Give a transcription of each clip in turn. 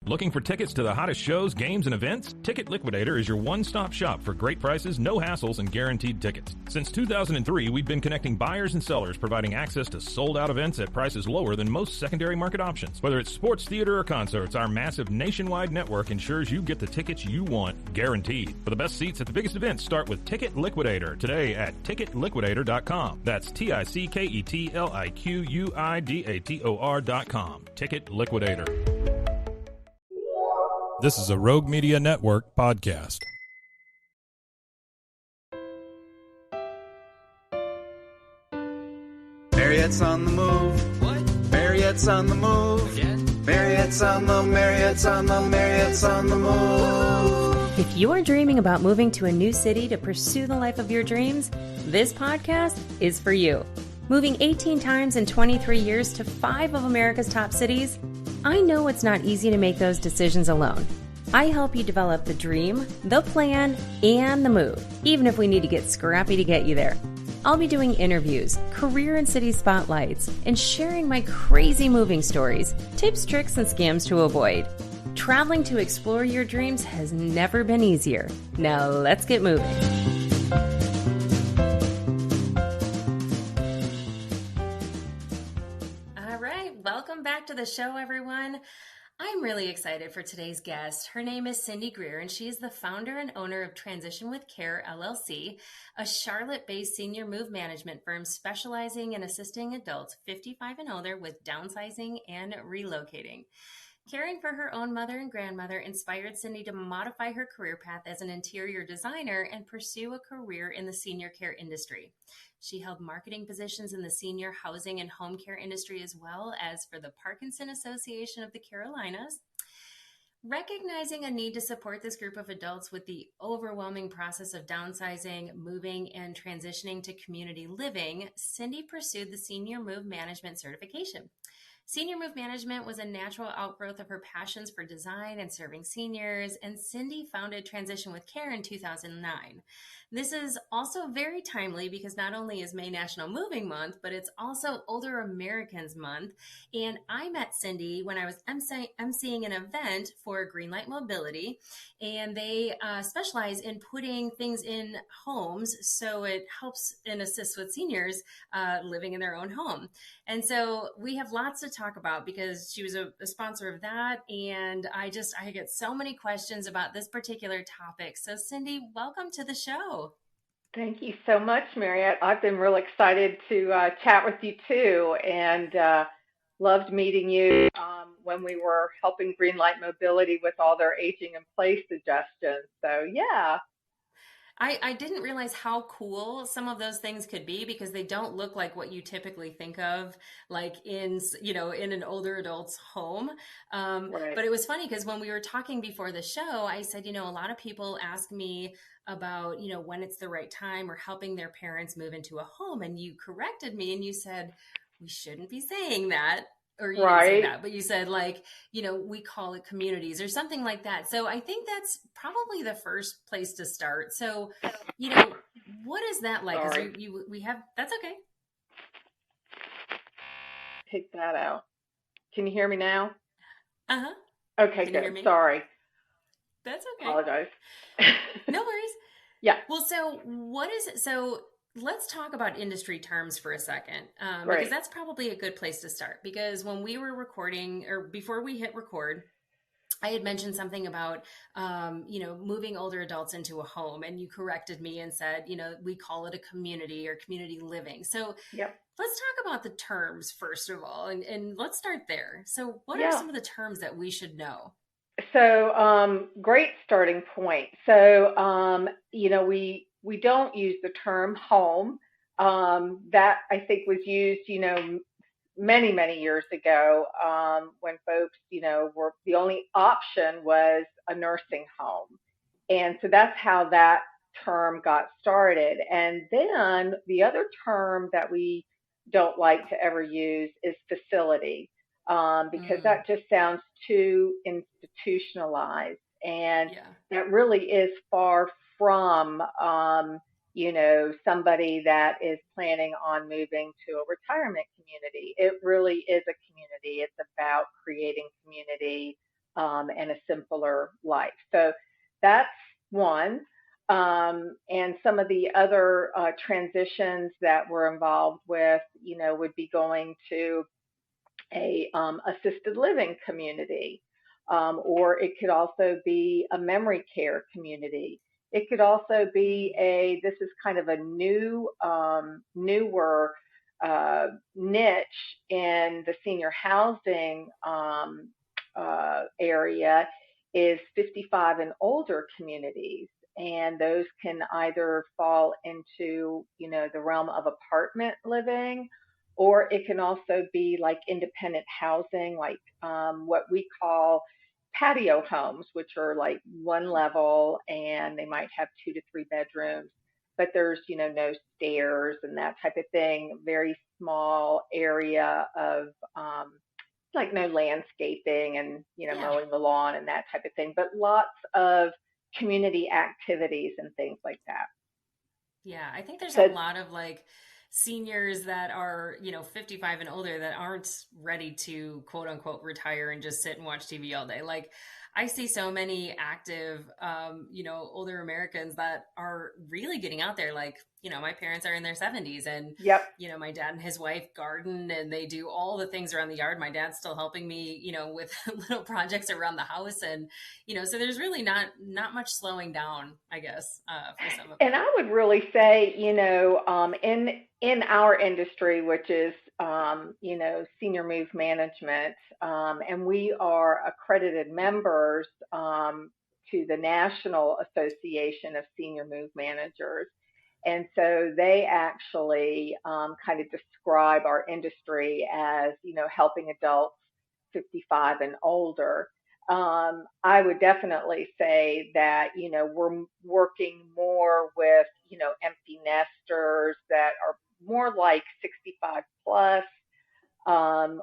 Looking for tickets to the hottest shows, games, and events? Ticket Liquidator is your one-stop shop for great prices, no hassles, and guaranteed tickets. Since 2003, we've been connecting buyers and sellers, providing access to sold-out events at prices lower than most secondary market options. Whether it's sports, theater, or concerts, our massive nationwide network ensures you get the tickets you want, guaranteed. For the best seats at the biggest events, start with Ticket Liquidator today at ticketliquidator.com. That's TICKETLIQUIDATOR.com. Ticket Liquidator. This is a Rogue Media Network podcast. Marriott's on the move. What? Marriott's on the move. Again? Marriott's on the move. If you are dreaming about moving to a new city to pursue the life of your dreams, this podcast is for you. Moving 18 times in 23 years to 5 of America's top cities, I know it's not easy to make those decisions alone. I help you develop the dream, the plan, and the move, even if we need to get scrappy to get you there. I'll be doing interviews, career and city spotlights, and sharing my crazy moving stories, tips, tricks, and scams to avoid. Traveling to explore your dreams has never been easier. Now let's get moving. All right, welcome back to the show, everyone. I'm really excited for today's guest. Her name is Cindy Greer, and she is the founder and owner of Transition with Care, LLC, a Charlotte-based senior move management firm specializing in assisting adults 55 and older with downsizing and relocating. Caring for her own mother and grandmother inspired Cindy to modify her career path as an interior designer and pursue a career in the senior care industry. She held marketing positions in the senior housing and home care industry, as well as for the Parkinson Association of the Carolinas. Recognizing a need to support this group of adults with the overwhelming process of downsizing, moving, and transitioning to community living, Cindy pursued the Senior Move Management certification. Senior Move Management was a natural outgrowth of her passions for design and serving seniors, and Cindy founded Transition with Care in 2009. This is also very timely because not only is May National Moving Month, but it's also Older Americans Month. And I met Cindy when I was emceeing an event for Greenlight Mobility, and they specialize in putting things in homes so it helps and assists with seniors living in their own home. And so we have lots to talk about because she was a sponsor of that. And I get so many questions about this particular topic. So Cindy, welcome to the show. Thank you so much, Marriott. I've been real excited to chat with you too, and loved meeting you when we were helping Greenlight Mobility with all their aging in place suggestions. So yeah. I didn't realize how cool some of those things could be because they don't look like what you typically think of, like in an older adult's home. Right. But it was funny because when we were talking before the show, I said, a lot of people ask me about, when it's the right time or helping their parents move into a home. And you corrected me and you said, we shouldn't be saying that. Or you didn't say that, but you said we call it communities or something like that. So I think that's probably the first place to start. So, what is that like? Sorry. We have, that's okay. Take that out. Can you hear me now? Uh-huh. Okay, Can you hear good. me? Sorry. That's okay. Apologize. No worries. Yeah. Well, so what is it? So let's talk about industry terms for a second, Right. because that's probably a good place to start. Because when we were recording, or before we hit record, I had mentioned something about, moving older adults into a home, and you corrected me and said, we call it a community or community living. So Yep. let's talk about the terms first of all, and let's start there. So what are some of the terms that we should know? So, great starting point. So, we don't use the term home. That I think was used, many, many years ago, when folks, were the only option was a nursing home. And so that's how that term got started. And then the other term that we don't like to ever use is facility. Because that just sounds too institutionalized, and that really is far from, somebody that is planning on moving to a retirement community. It really is a community. It's about creating community and a simpler life. So that's one. And some of the other transitions that we're involved with, would be going to a assisted living community, or it could also be a memory care community. It could also be this is kind of a newer niche in the senior housing area is 55 and older communities. And those can either fall into, the realm of apartment living, or it can also be like independent housing, like what we call patio homes, which are like one level and they might have 2 to 3 bedrooms, but there's, no stairs and that type of thing. Very small area of like no landscaping and, mowing the lawn and that type of thing, but lots of community activities and things like that. Yeah, I think there's So a lot of like seniors that are, 55 and older that aren't ready to quote unquote retire and just sit and watch TV all day. Like I see so many active, older Americans that are really getting out there. Like, my parents are in their 70s and, yep. My dad and his wife garden and they do all the things around the yard. My dad's still helping me, with little projects around the house. And, so there's really not much slowing down, I guess, for some of And them. I would really say, in our industry, which is, senior move management, and we are accredited members to the National Association of Senior Move Managers. And so they actually kind of describe our industry as, helping adults 55 and older. I would definitely say that, we're working more with, empty nesters that are more like 65 plus.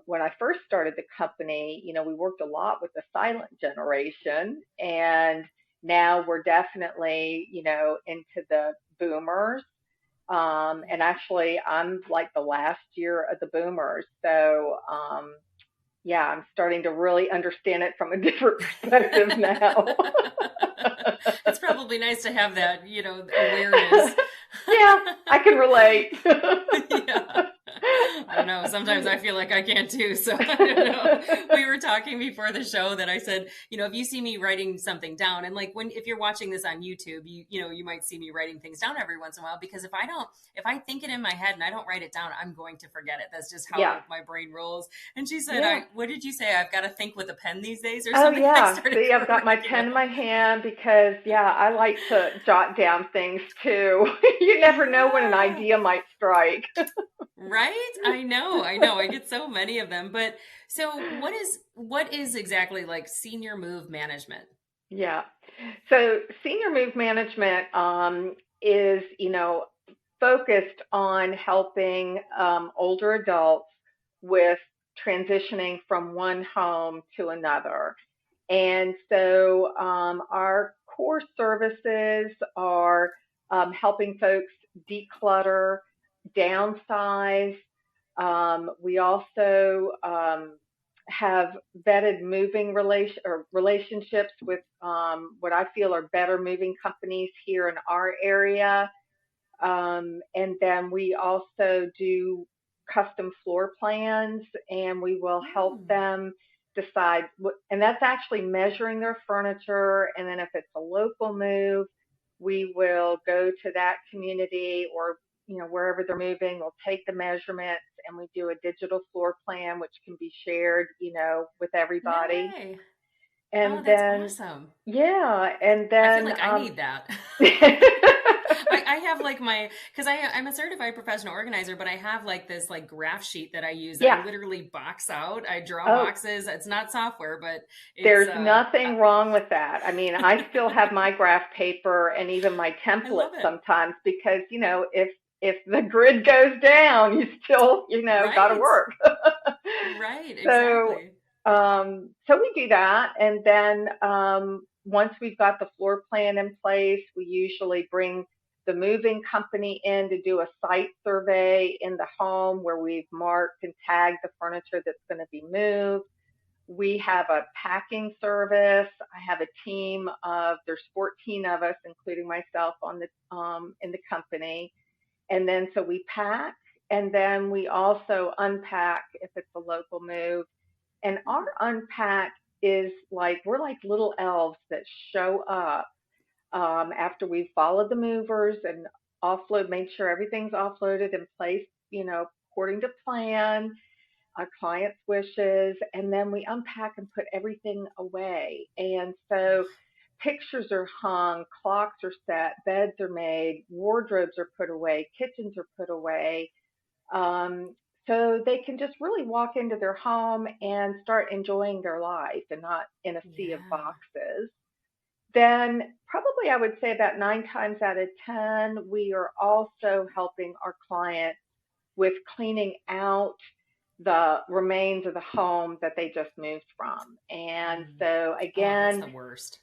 When I first started the company, we worked a lot with the silent generation, and now we're definitely, into the boomers. And actually, I'm like the last year of the boomers. So, yeah, I'm starting to really understand it from a different perspective now. It's probably nice to have that, awareness. Yeah, I can relate. Yeah. I don't know. Sometimes I feel like I can't too. So I don't know. We were talking before the show that I said, if you see me writing something down, and like if you're watching this on YouTube, you might see me writing things down every once in a while, because if I think it in my head and I don't write it down, I'm going to forget it. That's just how my brain rolls. And she said, what did you say? I've got to think with a pen these days or something? Oh, yeah. See, I've got my pen in my hand because, I like to jot down things too. You never know when an idea might strike. Right? I know. I get so many of them. But so what is exactly like senior move management? Yeah. So senior move management is, focused on helping older adults with transitioning from one home to another. And so our core services are helping folks declutter, downsize. We also have vetted moving relationships with what I feel are better moving companies here in our area. And then we also do custom floor plans, and we will help them decide and that's actually measuring their furniture. And then if it's a local move, we will go to that community or, wherever they're moving, we'll take the measurements and we do a digital floor plan, which can be shared, with everybody. No way. And That's then, awesome. yeah. And then I feel like I need that. I have like because I'm a certified professional organizer, but I have like this like graph sheet that I use that I literally box out. I draw boxes. It's not software, but there's nothing wrong with that. I mean, I still have my graph paper and even my templates sometimes because, if the grid goes down, you still, got to work. Right. Exactly. So we do that. And then once we've got the floor plan in place, we usually bring the moving company in to do a site survey in the home where we've marked and tagged the furniture that's going to be moved. We have a packing service. I have a team of, there's 14 of us, including myself on the, in the company. And then, so we pack, and then we also unpack if it's a local move. And our unpack is like, we're like little elves that show up after we've followed the movers and made sure everything's offloaded and placed, according to plan, our client's wishes, and then we unpack and put everything away. And so pictures are hung, clocks are set, beds are made, wardrobes are put away, kitchens are put away. So they can just really walk into their home and start enjoying their life and not in a sea of boxes. Then probably I would say about 9 times out of 10, we are also helping our clients with cleaning out the remains of the home that they just moved from. And so again, that's the worst.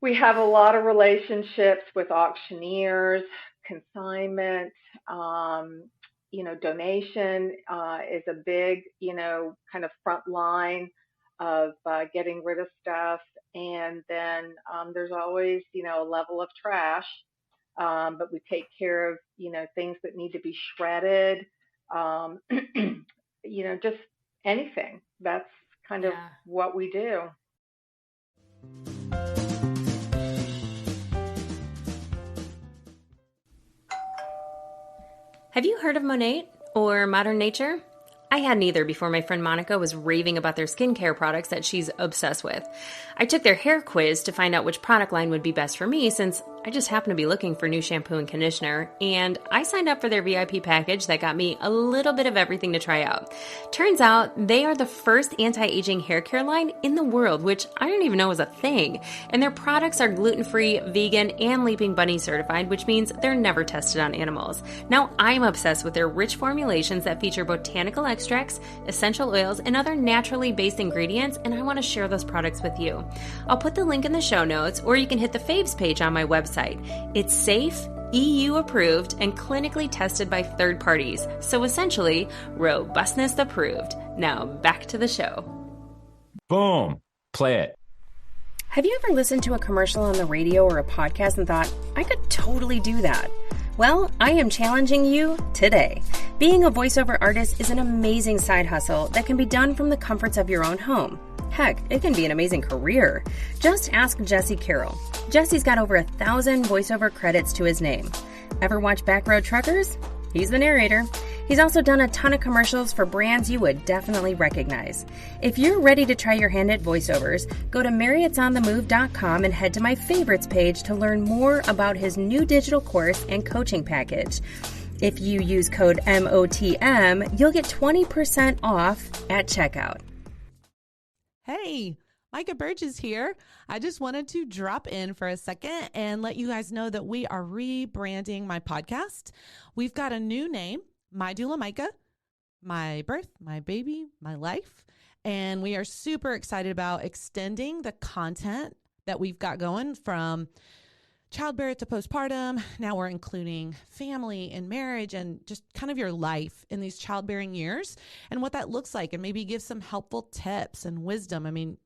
We have a lot of relationships with auctioneers, consignment, donation is a big, kind of front line of getting rid of stuff. And then there's always, a level of trash, but we take care of, things that need to be shredded, just anything. That's kind of what we do. Have you heard of Monat or Modern Nature? I hadn't either before my friend Monica was raving about their skincare products that she's obsessed with. I took their hair quiz to find out which product line would be best for me since I just happened to be looking for new shampoo and conditioner, and I signed up for their VIP package that got me a little bit of everything to try out. Turns out they are the first anti-aging hair care line in the world, which I didn't even know was a thing, and their products are gluten-free, vegan, and Leaping Bunny certified, which means they're never tested on animals. Now I'm obsessed with their rich formulations that feature botanical extracts, essential oils, and other naturally based ingredients, and I want to share those products with you. I'll put the link in the show notes, or you can hit the faves page on my website. It's safe, EU approved, and clinically tested by third parties. So essentially, robustness approved. Now back to the show. Boom. Play it. Have you ever listened to a commercial on the radio or a podcast and thought, I could totally do that? Well, I am challenging you today. Being a voiceover artist is an amazing side hustle that can be done from the comforts of your own home. Heck, it can be an amazing career. Just ask Jesse Carroll. Jesse's got over 1,000 voiceover credits to his name. Ever watch Backroad Truckers? He's the narrator. He's also done a ton of commercials for brands you would definitely recognize. If you're ready to try your hand at voiceovers, go to marriottsonthemove.com and head to my favorites page to learn more about his new digital course and coaching package. If you use code MOTM, you'll get 20% off at checkout. Hey, Micah Burgess here. I just wanted to drop in for a second and let you guys know that we are rebranding my podcast. We've got a new name, My Doula Micah, my birth, my baby, my life. And we are super excited about extending the content that we've got going from childbirth to postpartum. Now we're including family and marriage and just kind of your life in these childbearing years and what that looks like, and maybe give some helpful tips and wisdom. I mean,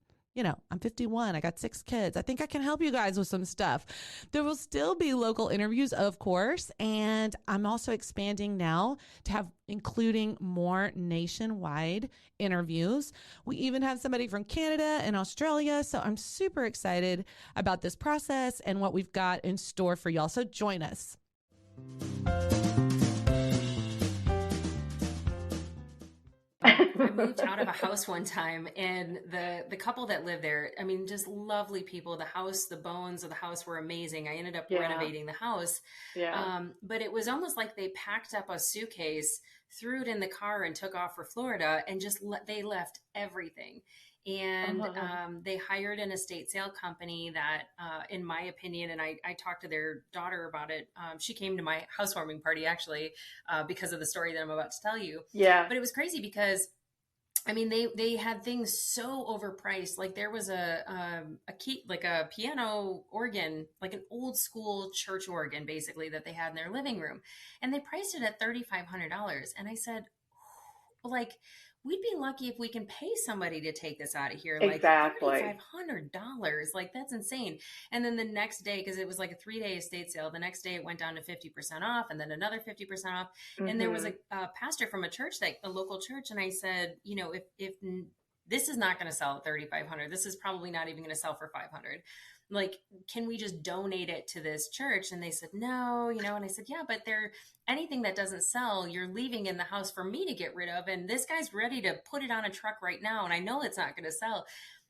I'm 51. I got 6 kids. I think I can help you guys with some stuff. There will still be local interviews, of course. And I'm also expanding now to have including more nationwide interviews. We even have somebody from Canada and Australia. So I'm super excited about this process and what we've got in store for y'all. So join us. I moved out of a house one time, and the couple that lived there, I mean, just lovely people. The house, the bones of the house were amazing. I ended up renovating the house. But it was almost like they packed up a suitcase, threw it in the car, and took off for Florida, and just they left everything. And they hired an estate sale company that, in my opinion, and I talked to their daughter about it. She came to my housewarming party, actually, because of the story that I'm about to tell you. Yeah. But it was crazy because, I mean, they had things so overpriced. Like there was a key, like a piano organ, like an old school church organ, basically, that they had in their living room. And they priced it at $3,500. And I said, like, we'd be lucky if we can pay somebody to take this out of here. Exactly. Like $3,500. Like, that's insane. And then the next day, because it was like a 3-day estate sale, the next day it went down to 50% off and then another 50% off. And there was a pastor from a church, a local church. And I said, if this is not going to sell at 3,500, this is probably not even going to sell for 500. Like, can we just donate it to this church? And they said, no, and I said, yeah, but anything that doesn't sell, you're leaving in the house for me to get rid of. And this guy's ready to put it on a truck right now. And I know it's not going to sell.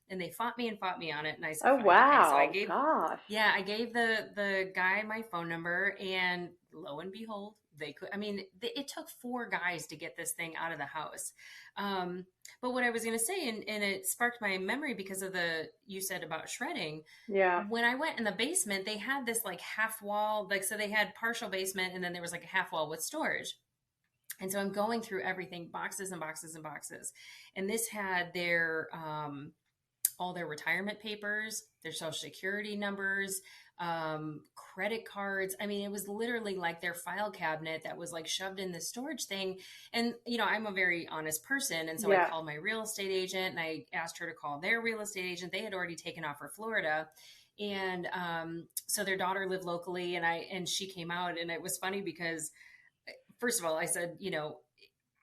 And they fought me on it. And I said, oh, wow. Okay. So I gave, gosh. Yeah, I gave the guy my phone number, and lo and behold, they could. It took 4 guys to get this thing out of the house. But what I was going to say, and it sparked my memory because of you said about shredding. Yeah. When I went in the basement, they had this like half wall, so they had partial basement, and then there was like a half wall with storage. And so I'm going through everything, boxes and boxes and boxes. And this had their, all their retirement papers, their social security numbers, credit cards. It was literally like their file cabinet that was like shoved in the storage thing. And, I'm a very honest person. And so I called my real estate agent and I asked her to call their real estate agent. They had already taken off for Florida. And, so their daughter lived locally, and she came out, and it was funny because, first of all, I said,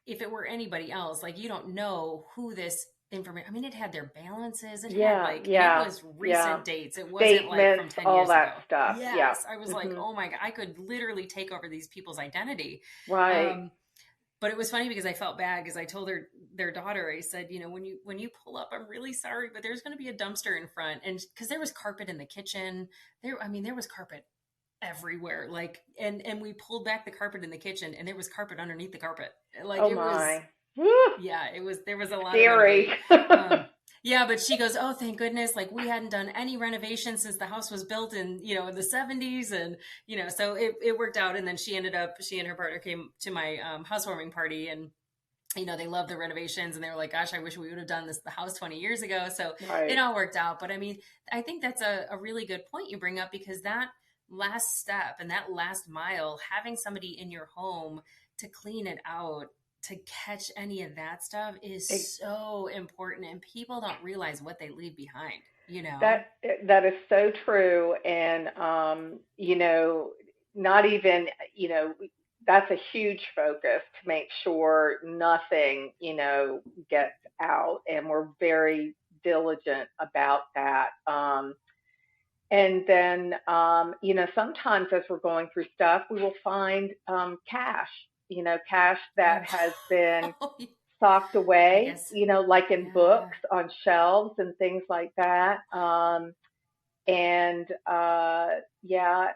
if it were anybody else, like, you don't know who this information. It had their balances. It had it was recent dates. It wasn't statements, like from 10 all years that ago. stuff. Yes. I was like, oh my God, I could literally take over these people's identity. Right. But it was funny because I felt bad because I told their daughter, I said, when you pull up, I'm really sorry, but there's going to be a dumpster in front. And because there was carpet in the kitchen, there was carpet everywhere. Like, and we pulled back the carpet in the kitchen, and there was carpet underneath the carpet. Like, oh it my. was, Woo. yeah, there was a lot scary. of yeah, but she goes, oh, thank goodness. Like, we hadn't done any renovation since the house was built in the 70s. And, so it worked out. And then she and her partner came to my housewarming party, and, they love the renovations, and they were like, gosh, I wish we would have done the house 20 years ago. So It all worked out. But I think that's a really good point you bring up, because that last step and that last mile, having somebody in your home to clean it out, to catch any of that stuff is so important, and people don't realize what they leave behind, That is so true. And, not even, that's a huge focus to make sure nothing, gets out. And we're very diligent about that. And then, sometimes as we're going through stuff, we will find cash that has been socked away, like in books on shelves and things like that.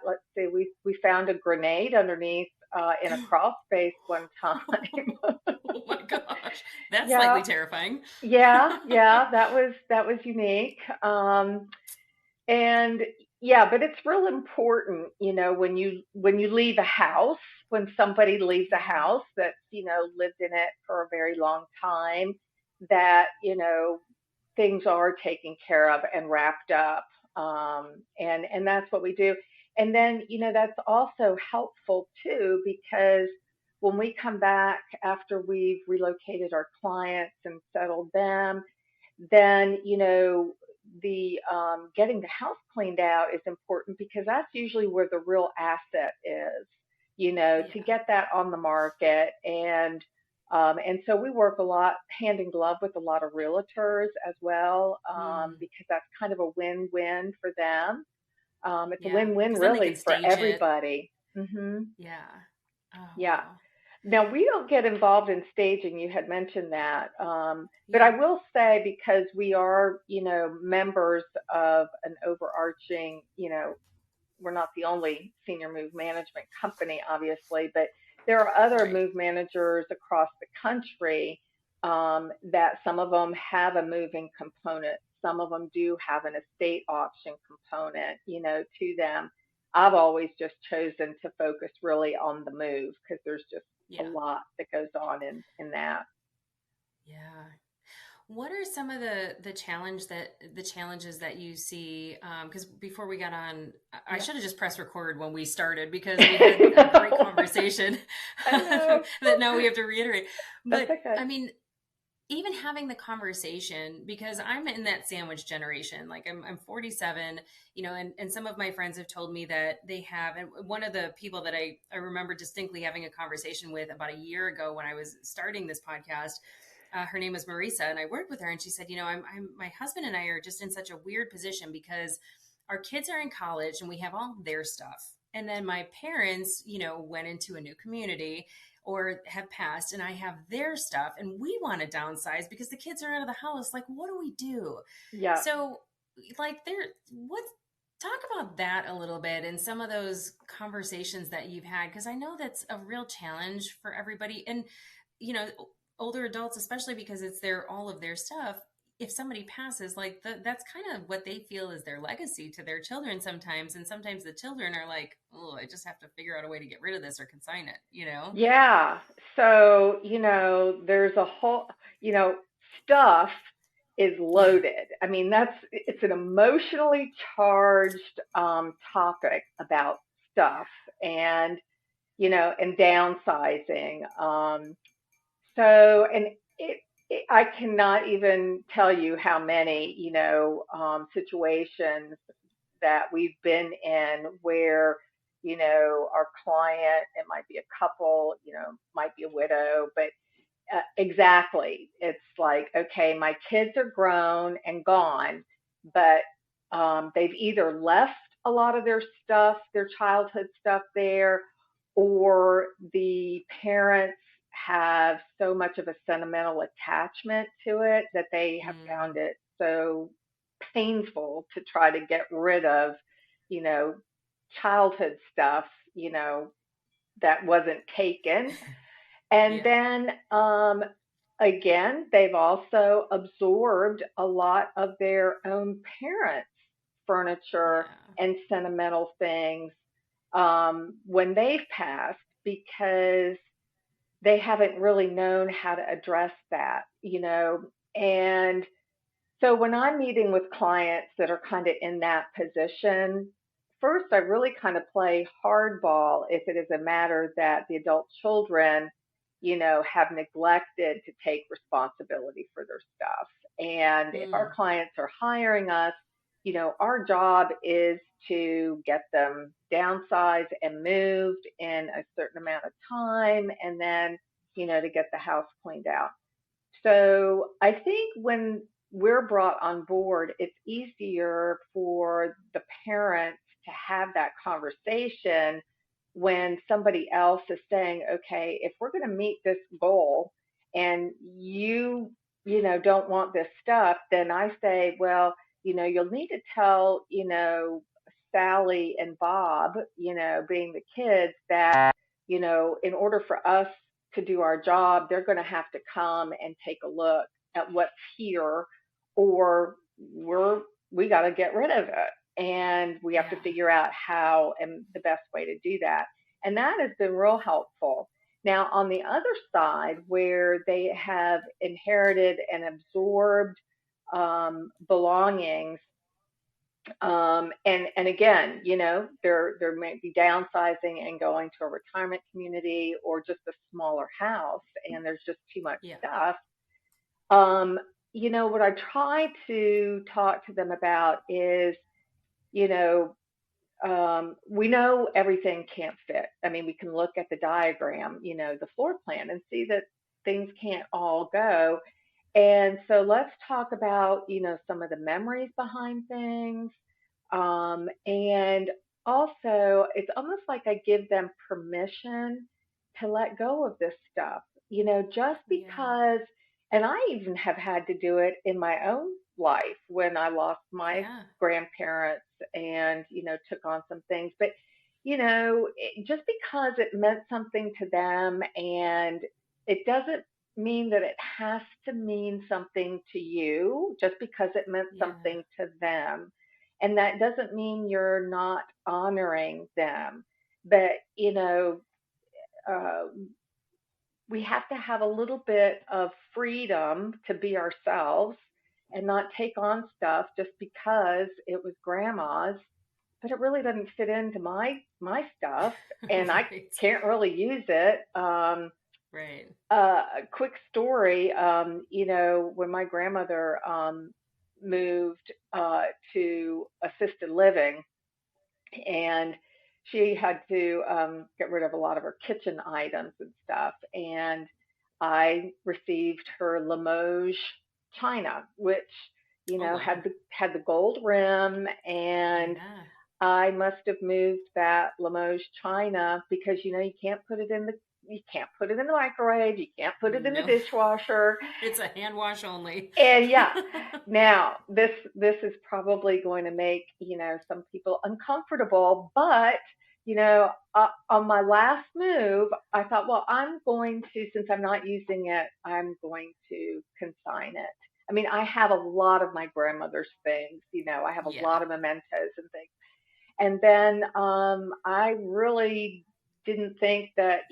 Let's see, we found a grenade underneath in a crawl space one time. Oh my gosh, that's slightly terrifying. Yeah, that was unique. And but it's real important, when you leave a house, when somebody leaves a house that's, lived in it for a very long time, that, things are taken care of and wrapped up. And that's what we do. And then, that's also helpful too, because when we come back after we've relocated our clients and settled them, then, the getting the house cleaned out is important, because that's usually where the real asset is, to get that on the market. And so we work a lot hand in glove with a lot of realtors as well, because that's kind of a win-win for them. It's a win-win really for everybody. Mm-hmm. Yeah. Oh, yeah. Wow. Now, we don't get involved in staging. You had mentioned that. But I will say, because we are, members of an overarching, we're not the only senior move management company, obviously, but there are other move managers across the country that some of them have a moving component. Some of them do have an estate auction component, to them. I've always just chosen to focus really on the move, because there's just a lot that goes on in that. Yeah. What are some of the challenges that you see? Because before we got on, I should have just pressed record when we started, because we had a great conversation I know. that now we have to reiterate. But That's okay. even having the conversation, because I'm in that sandwich generation. Like I'm 47, and some of my friends have told me that they have, and one of the people that I remember distinctly having a conversation with about a year ago when I was starting this podcast, her name was Marisa, and I worked with her, and she said, my husband and I are just in such a weird position because our kids are in college and we have all their stuff. And then my parents, went into a new community or have passed, and I have their stuff, and we want to downsize because the kids are out of the house. Like, what do we do? Yeah. So, like, talk about that a little bit and some of those conversations that you've had, because I know that's a real challenge for everybody. And, older adults, especially because it's all of their stuff. If somebody passes, like that's kind of what they feel is their legacy to their children sometimes. And sometimes the children are like, oh, I just have to figure out a way to get rid of this or consign it. Yeah. So, there's a whole, stuff is loaded. I mean, it's an emotionally charged topic about stuff and, and downsizing. And I cannot even tell you how many, situations that we've been in where, our client, it might be a couple, might be a widow, but exactly. It's like, okay, my kids are grown and gone, but they've either left a lot of their stuff, their childhood stuff there, or the parents have so much of a sentimental attachment to it that they have found it so painful to try to get rid of, you know, childhood stuff, that wasn't taken. And Yeah. then again, they've also absorbed a lot of their own parents' furniture Yeah. and sentimental things when they've passed because they haven't really known how to address that. And so when I'm meeting with clients that are kind of in that position, first I really kind of play hardball if it is a matter that the adult children, have neglected to take responsibility for their stuff. And if our Mm. clients are hiring us, our job is to get them downsized and moved in a certain amount of time and then, to get the house cleaned out. So I think when we're brought on board, it's easier for the parents to have that conversation when somebody else is saying, okay, if we're going to meet this goal and don't want this stuff, then I say, well, you'll need to tell, Sally and Bob, being the kids that, in order for us to do our job, they're going to have to come and take a look at what's here, or we got to get rid of it, and we have to Yeah. figure out how and the best way to do that. And that has been real helpful. Now, on the other side, where they have inherited and absorbed belongings, and again, there may be downsizing and going to a retirement community or just a smaller house, and there's just too much Yeah. stuff. What I try to talk to them about is, you know, we know everything can't fit. I mean, we can look at the diagram, the floor plan, and see that things can't all go. And so let's talk about, some of the memories behind things. And also, it's almost like I give them permission to let go of this stuff, just Yeah. because, and I even have had to do it in my own life when I lost my Yeah. grandparents and, took on some things. But, just because it meant something to them, and it doesn't mean that it has to mean something to you just because it meant Yeah. something to them. And that doesn't mean you're not honoring them. But, uh, we have to have a little bit of freedom to be ourselves and not take on stuff just because it was grandma's, but it really doesn't fit into my stuff and I Right. can't really use it. Right. A quick story, when my grandmother moved to assisted living, and she had to get rid of a lot of her kitchen items and stuff. And I received her Limoges china, which Oh, wow. had the gold rim, and Yeah. I must have moved that Limoges china because you can't put it in the microwave, you can't put it in the No, dishwasher. it's a hand wash only. And yeah, now this is probably going to make, some people uncomfortable, but on my last move, I thought, well, since I'm not using it, I'm going to consign it. I mean, I have a lot of my grandmother's things, I have a Yeah. lot of mementos and things. And then I really didn't think that,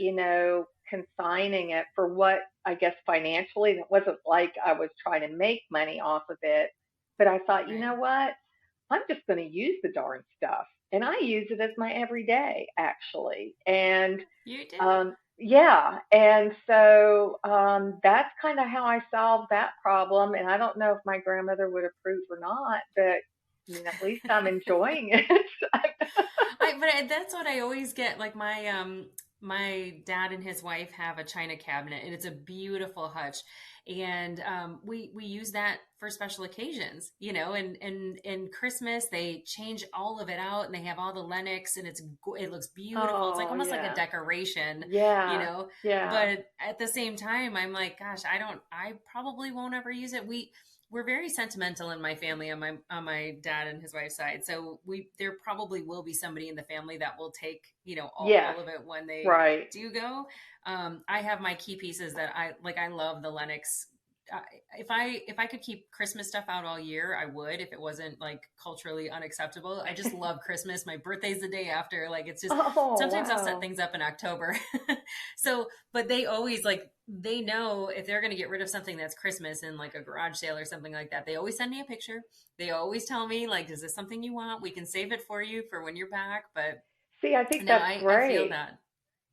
consigning it for what I guess financially, it wasn't like I was trying to make money off of it. But I thought, you know Right. what? I'm just going to use the darn stuff. And I use it as my everyday, actually. And You do. yeah. And so that's kind of how I solved that problem. And I don't know if my grandmother would approve or not, but at least I'm enjoying it. That's what I always get. Like my dad and his wife have a china cabinet, and it's a beautiful hutch, and we use that for special occasions, and Christmas they change all of it out, and they have all the Lennox, and it looks beautiful. It's like Oh, almost like a yeah. decoration, you Yeah. know. Yeah. But at the same time, I'm like, gosh, I probably won't ever use it. We're very sentimental in my family on my dad and his wife's side. So there probably will be somebody in the family that will take, Yes. all of it when they Right. do go. I have my key pieces that I like. I love the Lennox. If I could keep Christmas stuff out all year, I would. If it wasn't like culturally unacceptable, I just love Christmas. My birthday's the day after. Like it's just Oh, sometimes I'll set wow. things up in October. So, but they always like they know if they're going to get rid of something that's Christmas in like a garage sale or something like that. They always send me a picture. They always tell me like, "Is this something you want? We can save it for you for when you're back." But See, I think no, that's I feel great. that.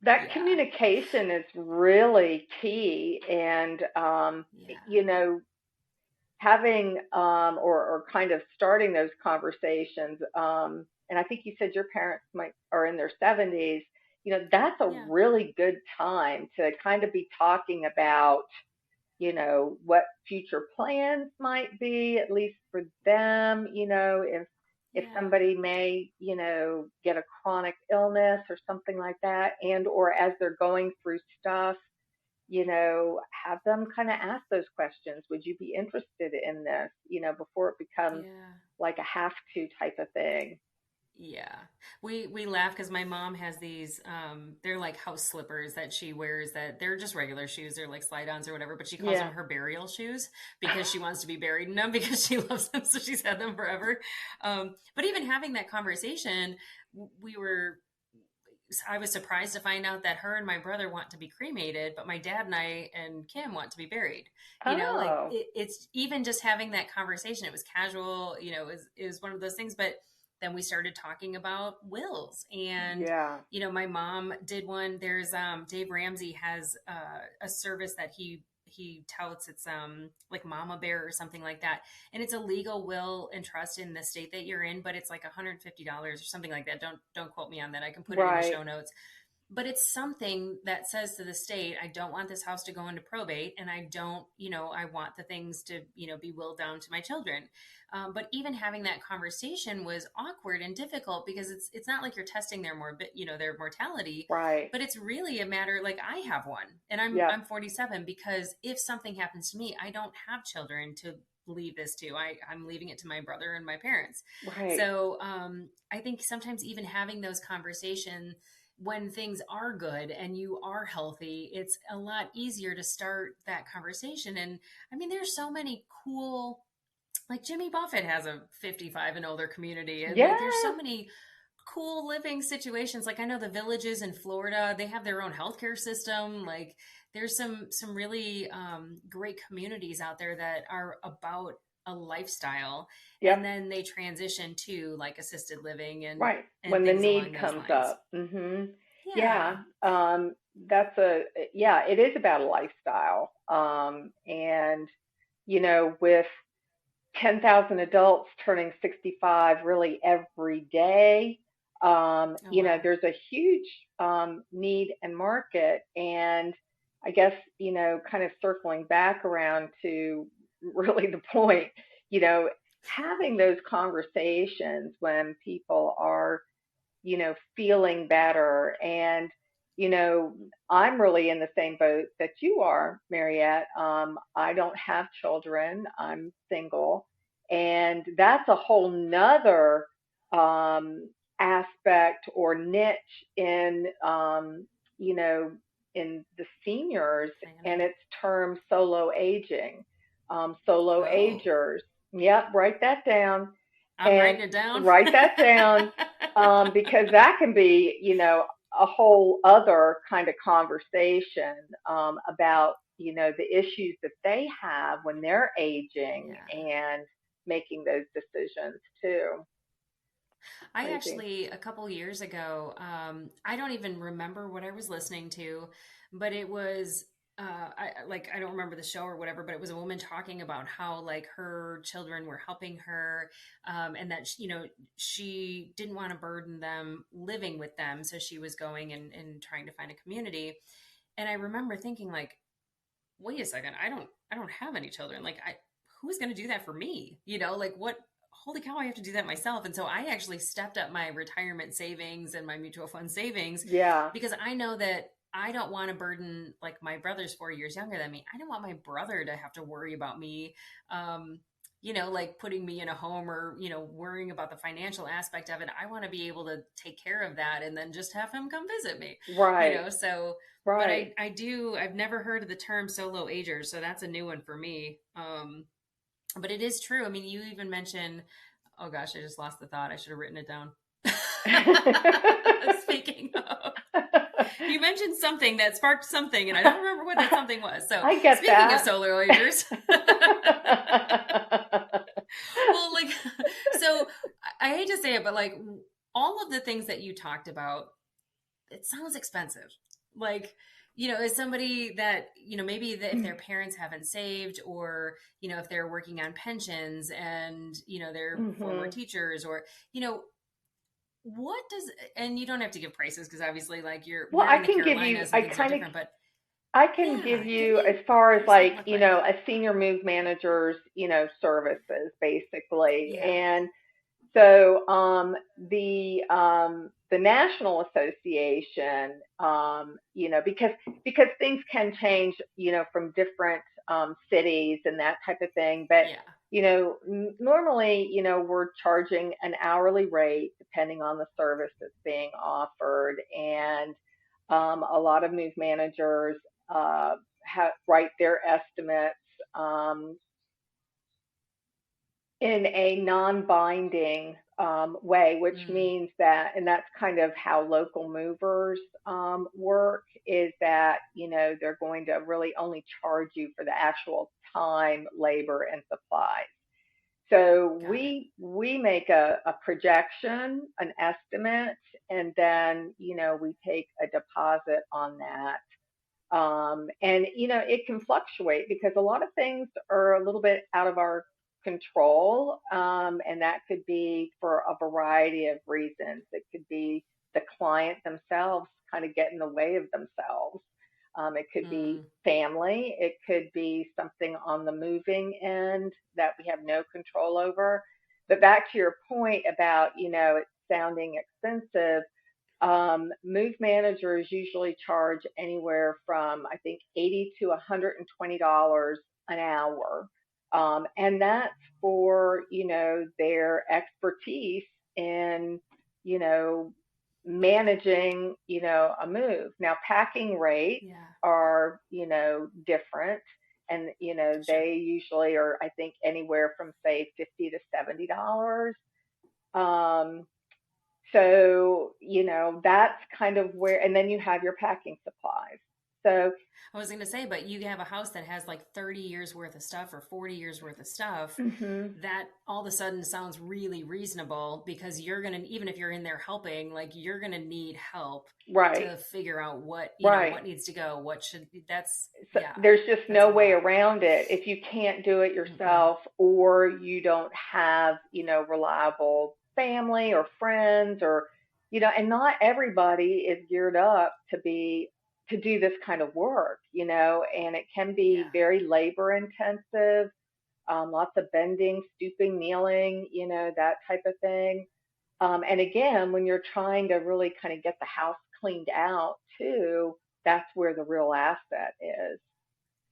That Yeah, communication is really key. And, yeah, you know, having or kind of starting those conversations, and I think you said your parents might are in their 70s. That's a yeah, really good time to kind of be talking about what future plans might be, at least for them, if yeah, somebody may, get a chronic illness or something like that, and or as they're going through stuff, have them kind of ask those questions. Would you be interested in this, before it becomes yeah. like a have to type of thing? Yeah. We laugh because my mom has these they're like house slippers that she wears that they're just regular shoes, they're like slide-ons or whatever, but she calls them Yeah. her burial shoes because she wants to be buried in them because she loves them, so she's had them forever. But even having that conversation, we were I was surprised to find out that her and my brother want to be cremated, but my dad and I and Kim want to be buried. Like Oh, it's even just having that conversation. It was casual, it was one of those things. But then we started talking about wills, and yeah. my mom did one. There's Dave Ramsey has a service that he touts. It's like Mama Bear or something like that, and it's a legal will and trust in the state that you're in, but it's like $150 or something like that. Don't quote me on that. I can put it in the Right. show notes. But it's something that says to the state, I don't want this house to go into probate, and I don't, I want the things to, be willed down to my children. But even having that conversation was awkward and difficult because it's not like you're testing their mortality, Right. but it's really a matter like I have one, and I'm Yep. 47, because if something happens to me, I don't have children to leave this to. I'm leaving it to my brother and my parents. Right. So I think sometimes even having those conversations when things are good and you are healthy, it's a lot easier to start that conversation. And I mean, there's so many cool, like Jimmy Buffett has a 55 and older community, and like there's Yeah. so many cool living situations. Like I know the villages in Florida, they have their own healthcare system. Like there's some really great communities out there that are about a lifestyle, and Yep. then they transition to like assisted living and Right. and When the things need along those comes lines. up. Mhm. Yeah. Yeah. yeah, it is about a lifestyle. And, with 10,000 adults turning 65 really every day, Oh, wow. there's a huge need and market. And I guess, kind of circling back around to really the point, you know, having those conversations when people are feeling better. And, you know, I'm really in the same boat that you are, Mariette. I don't have children, I'm single. And that's a whole nother aspect or niche in, you know, in the seniors, and Planning. it's termed solo aging, solo Oh, agers. Yep, write that down. I'm And writing it down. write that down, because that can be, a whole other kind of conversation about, the issues that they have when they're aging Yeah. and making those decisions too. I Crazy. actually, a couple years ago, I don't even remember what I was listening to, but it was, I don't remember the show or whatever, but it was a woman talking about how like her children were helping her, and that, she didn't want to burden them living with them. So she was going and trying to find a community. And I remember thinking like, wait a second, I don't have any children. Like who's going to do that for me? Like what, holy cow, I have to do that myself. And so I actually stepped up my retirement savings and my mutual fund savings Yeah. because I know that I don't want to burden, like, my brother's 4 years younger than me. I don't want my brother to have to worry about me, like putting me in a home or, worrying about the financial aspect of it. I want to be able to take care of that and then just have him come visit me, Right. so, but Right. I've never heard of the term solo agers. So that's a new one for me. But it is true. I mean, you even mentioned, oh gosh, I just lost the thought. I should have written it down. Speaking of, you mentioned something that sparked something, and I don't remember what that something was. So, I get speaking of that. solo agers, well, like, so I hate to say it, but like all of the things that you talked about, it sounds expensive. Like, as somebody that, maybe if their parents haven't saved, or, if they're working on pensions and, they're former Hmm. teachers, or, what does, and you don't have to give prices because obviously like Well, we're in the Carolinas and things are different, but I can give yeah, give you, as me, far what as does that like, look like? a senior move manager's, services basically. Yeah. And so the National Association, because things can change, from different cities and that type of thing. But Yeah. normally, we're charging an hourly rate depending on the service that's being offered. And a lot of move managers write their estimates um, in a non-binding way, which Mm, means that, and that's kind of how local movers work, is that, they're going to really only charge you for the actual time, labor, and supplies. So got it. we make a projection, an estimate, and then, we take a deposit on that. And it can fluctuate because a lot of things are a little bit out of our control, and that could be for a variety of reasons. It could be the client themselves kind of get in the way of themselves. It could be Mm, family. It could be something on the moving end that we have no control over. But back to your point about, it sounding expensive, move managers usually charge anywhere from, I think, 80 to $120 an hour. And that's for, their expertise in, you know, managing, a move. Now, packing rates yeah. are, different. And, Sure. they usually are, I think, anywhere from, say, 50 to $70. Um, so, that's kind of where, and then you have your packing supplies. So I was going to say, but you have a house that has like 30 years worth of stuff or 40 years worth of stuff. mhm, That all of a sudden sounds really reasonable, because you're going to, even if you're in there helping, like you're going to need help right, to figure out what, right. what needs to go, what should, that's, So yeah, there's just that's a no way lot. around it. If you can't do it Mm-mm. yourself, or you don't have, reliable family or friends, or, and not everybody is geared up to do this kind of work, and it can be Yeah. very labor intensive, lots of bending, stooping, kneeling, that type of thing. And again, when you're trying to really kind of get the house cleaned out too, that's where the real asset is.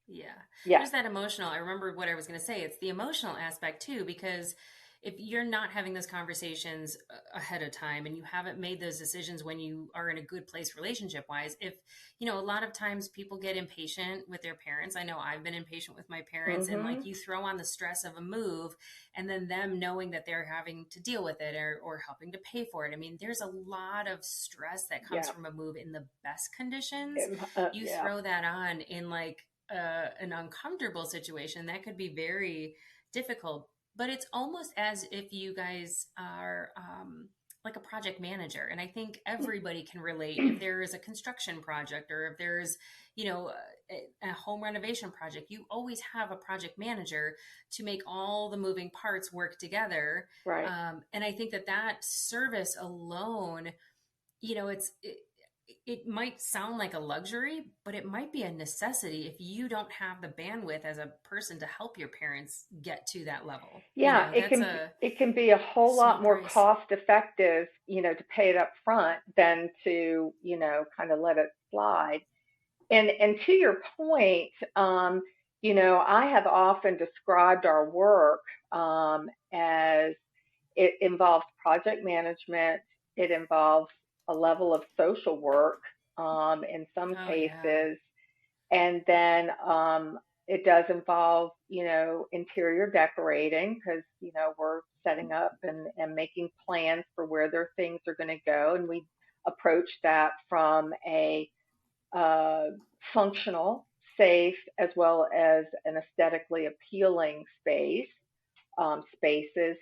Yeah. Yeah. There's that emotional. I remember what I was going to say. It's the emotional aspect too, because if you're not having those conversations ahead of time, and you haven't made those decisions when you are in a good place relationship wise, if, a lot of times people get impatient with their parents. I know I've been impatient with my parents, and like Mhm. you throw on the stress of a move, and then them knowing that they're having to deal with it, or helping to pay for it. I mean, there's a lot of stress that comes Yeah. from a move in the best conditions. You Yeah. throw that on in like an uncomfortable situation, that could be very difficult. But it's almost as if you guys are like a project manager. And I think everybody can relate. If there is a construction project, or if there's, a home renovation project, you always have a project manager to make all the moving parts work together. Right. And I think that service alone, it might sound like a luxury, but it might be a necessity if you don't have the bandwidth as a person to help your parents get to that level. Yeah, it That's can a it can be a whole lot sweet more price. cost effective, to pay it up front than to, kind of let it slide. And to your point, I have often described our work as it involves project management. It involves a level of social work in some Oh yeah. cases, and then it does involve, interior decorating, because, we're setting up and making plans for where their things are going to go. And we approach that from a uh, functional, safe, as well as an aesthetically appealing spaces,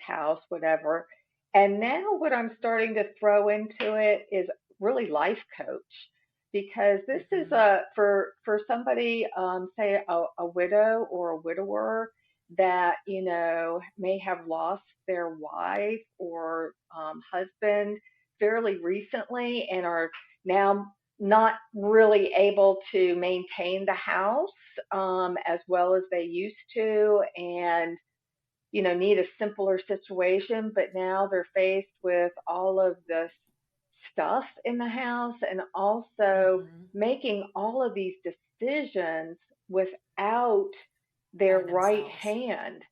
house, whatever. And now what I'm starting to throw into it is really life coach, because this is Hmm. for somebody, say a widow or a widower that may have lost their wife or husband fairly recently, and are now not really able to maintain the house as well as they used to, and need a simpler situation, but now they're faced with all of this stuff in the house, and also Hmm. making all of these decisions without their By right themselves. hand.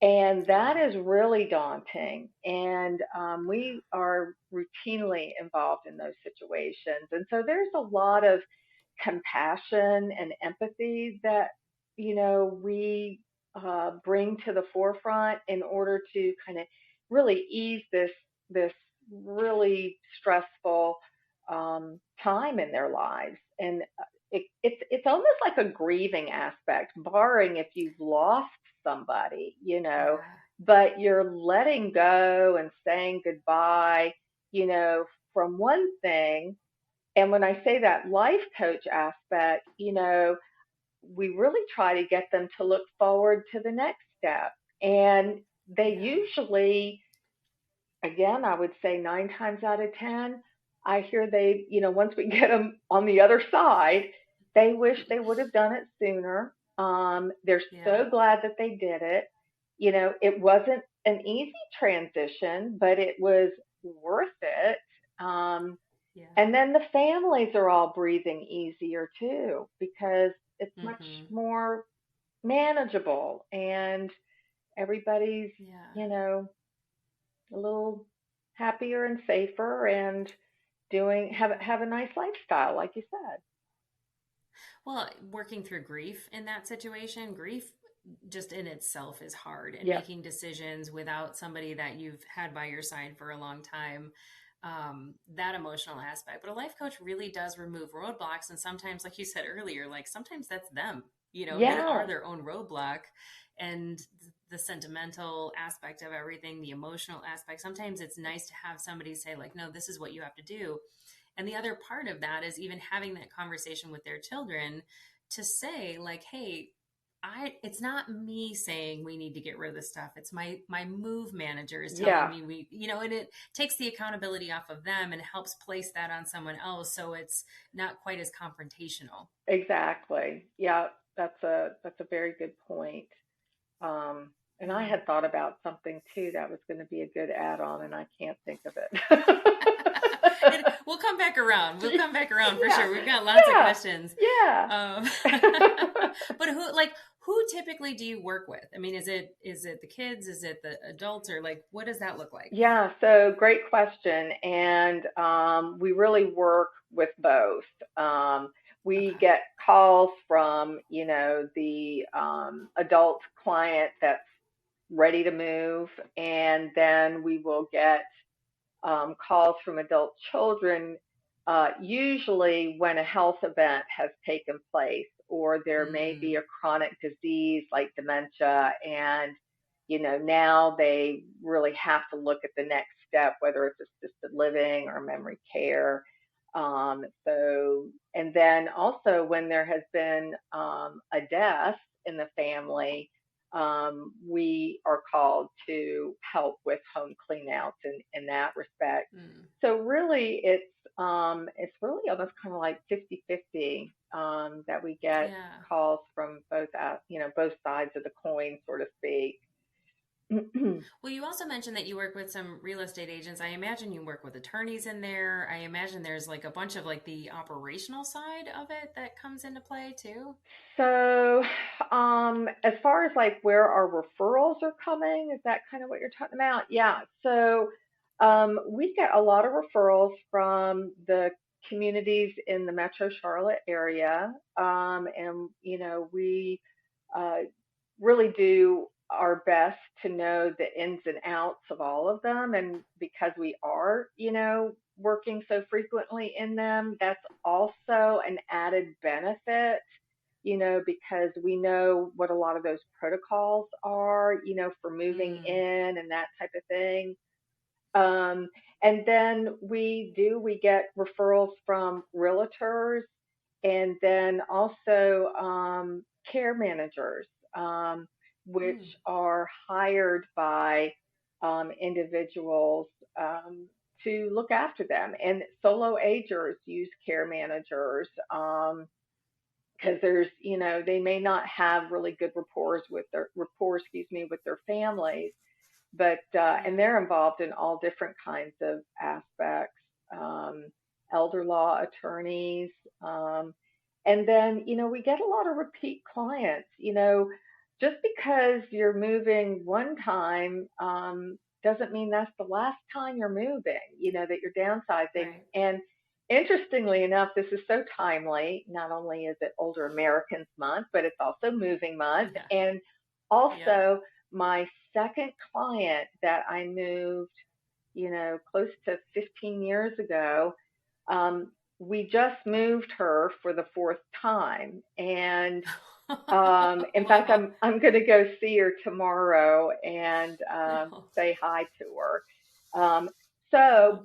And that Yeah. is really daunting. And we are routinely involved in those situations. And so there's a lot of compassion and empathy that we bring to the forefront in order to kind of really ease this really stressful time in their lives. And it's almost like a grieving aspect, barring if you've lost somebody, Yeah. but you're letting go and saying goodbye, you know, from one thing. And when I say that life coach aspect, we really try to get them to look forward to the next step. And they Yeah. usually, again, I would say 9 times out of 10, I hear once we get them on the other side, they wish they would have done it sooner. They're Yeah. so glad that they did it. It wasn't an easy transition, but it was worth it. Um, Yeah. and then the families are all breathing easier too, because it's much Hmm. more manageable, and everybody's, Yeah. you know, a little happier and safer, and Yeah. have a nice lifestyle, like you said. Well, working through grief in that situation, grief just in itself is hard, and Yep. making decisions without somebody that you've had by your side for a long time. that emotional aspect. But a life coach really does remove roadblocks. And sometimes, like you said earlier, like sometimes that's them, they are Yeah. their own roadblock. And the sentimental aspect of everything, the emotional aspect, sometimes it's nice to have somebody say, like, no, this is what you have to do. And the other part of that is even having that conversation with their children to say, like, hey, it's not me saying we need to get rid of this stuff. It's my move manager is telling Yeah. me and it takes the accountability off of them and helps place that on someone else, so it's not quite as confrontational. Exactly. Yeah. That's a very good point. And I Yeah. had thought about something too that was going to be a good add-on, and I can't think of it. We'll come back around. We'll come back around for Yeah. sure. We've got lots of Yeah. questions. Yeah. Um, but who typically do you work with? I mean, is it the kids? Is it the adults? Or like, what does that look like? Yeah, so great question. And we really work with both. We Okay. get calls from, the adult client that's ready to move, and then we will get calls from adult children, usually when a health event has taken place or there may be Mm, a chronic disease like dementia, and now they really have to look at the next step, whether it's assisted living or memory care. And then also when there has been a death in the family, we are called to help with home cleanouts in that respect. mm. So really, it's really almost kind of like 50-50, that we get Yeah. calls from both sides of the coin, so to speak. Well, you also mentioned that you work with some real estate agents. I imagine you work with attorneys in there. I imagine there's like a bunch of like the operational side of it that comes into play too. So, as far as like where our referrals are coming, is that kind of what you're talking about? Yeah. So, we get a lot of referrals from the communities in the Metro Charlotte area. And, we uh, really do our best to know the ins and outs of all of them. And because we are, working so frequently in them, that's also an added benefit, because we know what a lot of those protocols are, for moving Mm, in and that type of thing. Um, and then we get referrals from realtors, and then also care managers, which mm, are hired by individuals to look after them. And solo agers use care managers, because they may not have really good excuse me, with their families, but and yeah. they're involved in all different kinds of aspects, um, elder law attorneys, and then we get a lot of repeat clients. Just because you're moving one time, doesn't mean that's the last time you're moving. That you're downsizing. Right. And interestingly enough, this is so timely. Not only is it Older Americans Month, but it's also Moving Month, Yeah. and Yep. also my second client that I moved, close to 15 years ago, we just moved her for the fourth time. And in fact, Wow. I'm going to go see her tomorrow and No, say hi to her. I love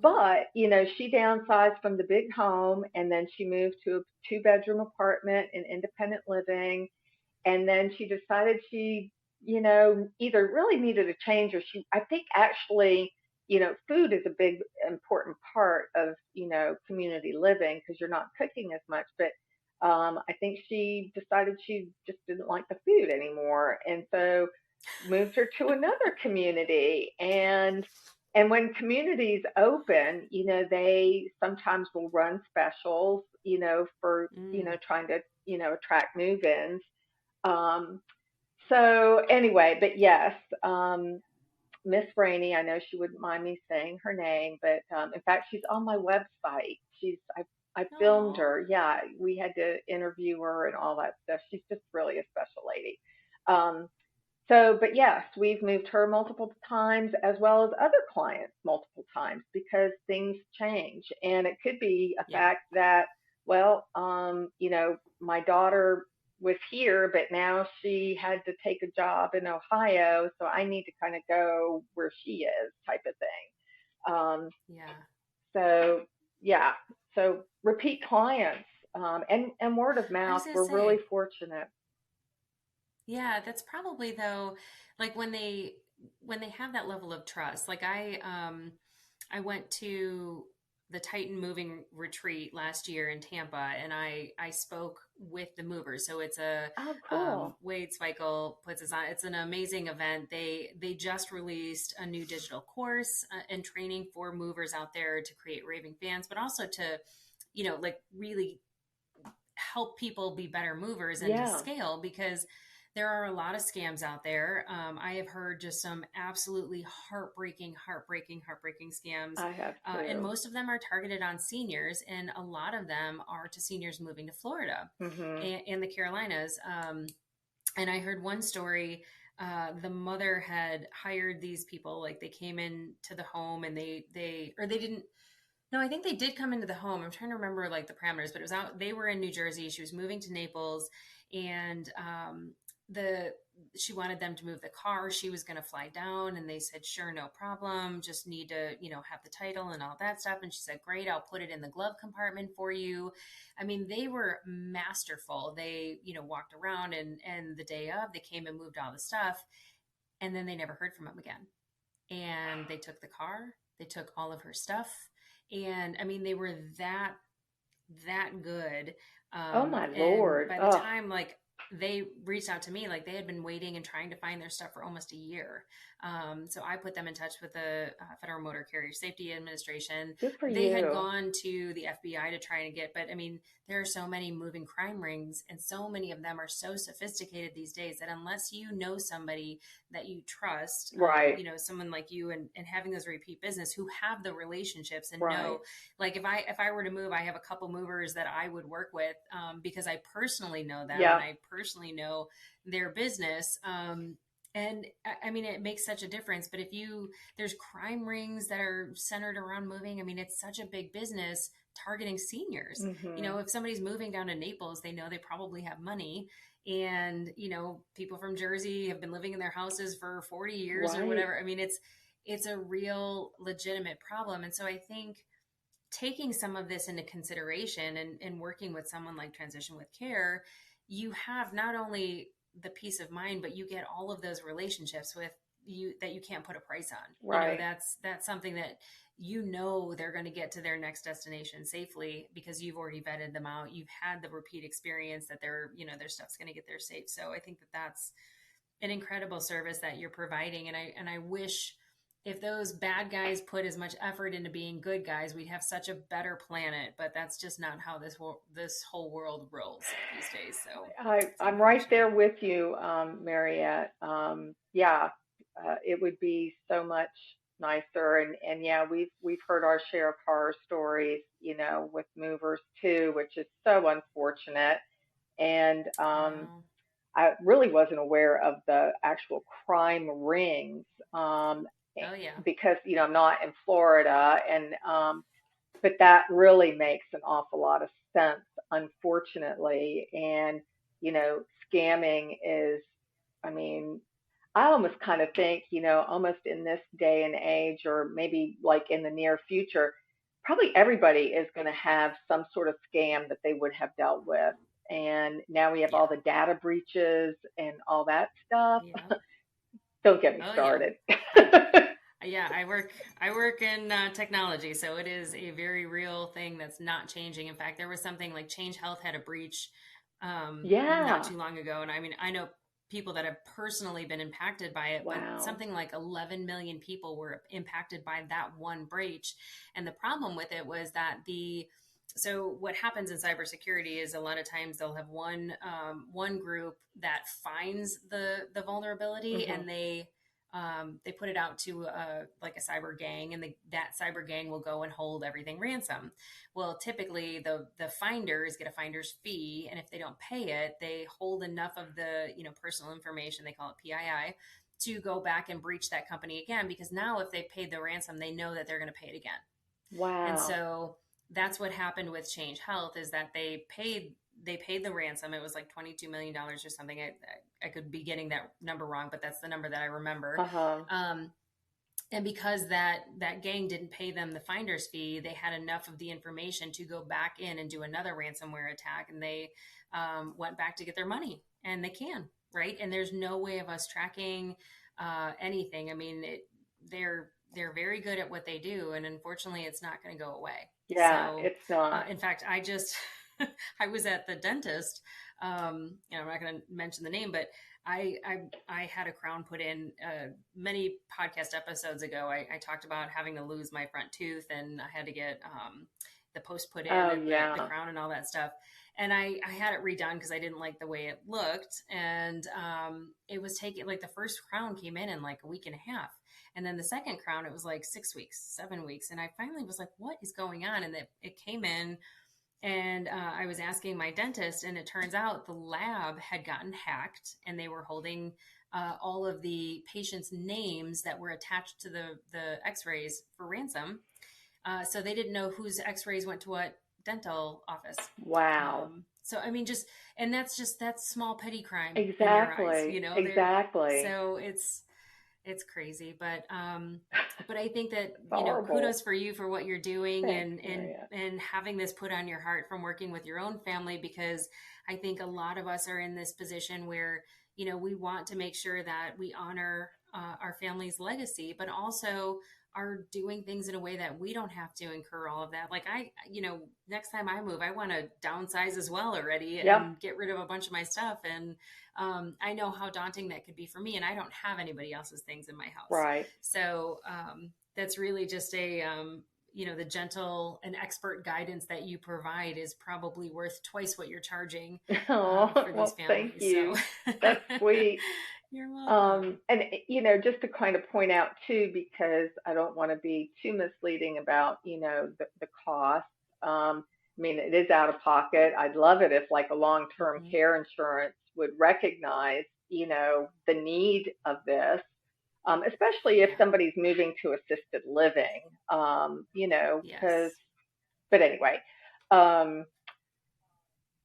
that. But she downsized from the big home, and then she moved to a two-bedroom apartment in independent living, and then she decided she either really needed a change, or I think actually, food is a big important part of community living, because you're not cooking as much. But I think she decided she just didn't like the food anymore, and so moved her to another community. And when communities open, they sometimes will run specials, for Mm. trying to attract move-ins. um, so anyway, but yes, Miss Rainey, I know she wouldn't mind me saying her name, but in fact, she's on my website. I filmed Oh, her. Yeah, we had to interview her and all that stuff. She's just really a special lady. Um, but yes, we've moved her multiple times as well as other clients multiple times because things change. And it could be a Yeah. fact that, well, my daughter was here, but now she had to take a job in Ohio. So I need to kind of go where she is type of thing. Yeah. So yeah, so repeat clients, and word of I mouth, was going to we're really say, fortunate. yeah, that's probably though, like when they have that level of trust. Like I went to the Titan moving retreat last year in Tampa, and I spoke with the movers. So it's a Oh, cool. Wade Zweikel puts us on. It's an amazing event. They just released a new digital course and training for movers out there to create raving fans, but also to, like really help people be better movers and to Yeah, scale, because there are a lot of scams out there. I have heard just some absolutely heartbreaking scams. I have And too. most of them are targeted on seniors, and a lot of them are to seniors moving to Florida Hmm. and the Carolinas. And I heard one story. The mother had hired these people, like they came in to the home, and or they didn't, no, I think they did come into the home. I'm trying to remember like the parameters, but it was out. They were in New Jersey. She was moving to Naples, and the she wanted them to move the car. She was going to fly down, and they said, "Sure, no problem. Just need to, have the title and all that stuff." And she said, "Great, I'll put it in the glove compartment for you." I mean, they were masterful. They, walked around, and the day of, they came and moved all the stuff, and then they never heard from him again. And they took the car. They took all of her stuff, and I mean, they were that good. Oh my And Lord. by the Oh, time like they reached out to me, like they had been waiting and trying to find their stuff for almost a year. So I put them in touch with the Federal Motor Carrier Safety Administration. good for They had you. gone to the FBI to try and get, but I mean, there are so many moving crime rings, and so many of them are so sophisticated these days that unless you know somebody that you trust, Right, someone like you, and having those repeat business who have the relationships and right. know, like if I were to move, I have a couple movers that I would work with, because I personally know them and Yep. I personally know their business. And I mean, it makes such a difference. But there's crime rings that are centered around moving. I mean, it's such a big business targeting seniors. Hmm. If somebody's moving down to Naples, they know they probably have money. And, people from Jersey have been living in their houses for 40 years or Right. whatever. I mean, it's a real legitimate problem. And so I think taking some of this into consideration and working with someone like Transition with Care, you have not only the peace of mind, but you get all of those relationships with you that you can't put a price on. Right. That's something that they're going to get to their next destination safely because you've already vetted them out. You've had the repeat experience that their stuff's going to get there safe. So I think that that's an incredible service that you're providing. And I wish if those bad guys put as much effort into being good guys, we'd have such a better planet. But that's just not how this whole world rolls these days. So it's I'm right unfortunate. there with you, Mariette. Yeah, it would be so much nicer, and yeah, we've heard our share of horror stories, with movers too, which is so unfortunate. And I know. I really wasn't aware of the actual crime rings, Oh yeah. because I'm not in Florida, and but that really makes an awful lot of sense, unfortunately. And scamming is, I mean, I almost kind of think, almost in this day and age, or maybe like in the near future, probably everybody is going to have some sort of scam that they would have dealt with. And now we have all Yeah. the data breaches and all that stuff. Yeah. Don't get me Oh yeah. started. I Yeah, I work in technology, so it is a very real thing that's not changing. In fact, there was something like Change Health had a breach not Yeah. too long ago, and I mean, I know people that have personally been impacted by it, but Wow. something like 11 million people were impacted by that one breach. And the problem with it was that so what happens in cybersecurity is a lot of times they'll have one group that finds the vulnerability, Hmm. and they they put it out to like a cyber gang, and that cyber gang will go and hold everything ransom. Well, typically the finders get a finder's fee, and if they don't pay it, they hold enough of the personal information, they call it PII, to go back and breach that company again, because now if they paid the ransom, they know that they're going to pay it again. Wow. And so that's what happened with Change Health, is that they paid the ransom. It was like $22 million or something. I could be getting that number wrong, but that's the number that I remember. And because that gang didn't pay them the finder's fee, they had enough of the information to go back in and do another ransomware attack. And they went back to get their money, and they can, right? And there's no way of us tracking anything. I mean, they're very good at what they do. And unfortunately, it's not going to go away. Yeah, so, it's not. In fact, I was at the dentist. I'm not going to mention the name, but I had a crown put in many podcast episodes ago. I talked about having to lose my front tooth, and I had to get the post put in, and the crown and all that stuff. And I had it redone because I didn't like the way it looked. And it was taking, like, the first crown came in like a week and a half. And then the second crown, it was like 6 weeks, 7 weeks. And I finally was like, what is going on? And it came in, and I was asking my dentist, and it turns out the lab had gotten hacked, and they were holding all of the patients' names that were attached to the x-rays for ransom. So they didn't know whose x-rays went to what dental office. Wow. So, I mean, that's small petty crime. Exactly. In their eyes, exactly. So it's crazy, but I think that, horrible. kudos for you for what you're doing. Thanks, and having this put on your heart from working with your own family, because I think a lot of us are in this position where, we want to make sure that we honor our family's legacy, but also are doing things in a way that we don't have to incur all of that. Like next time I move, I want to downsize as well already and get rid of a bunch of my stuff. And I know how daunting that could be for me, and I don't have anybody else's things in my house. Right. So that's really just the gentle and expert guidance that you provide is probably worth twice what you're charging for these families. Thank you. So. That's sweet. You're welcome. And, just to kind of point out too, because I don't want to be too misleading about, the cost. I mean, it is out of pocket. I'd love it if, like, a long-term care insurance would recognize, the need of this, especially if somebody's moving to assisted living, because, but anyway,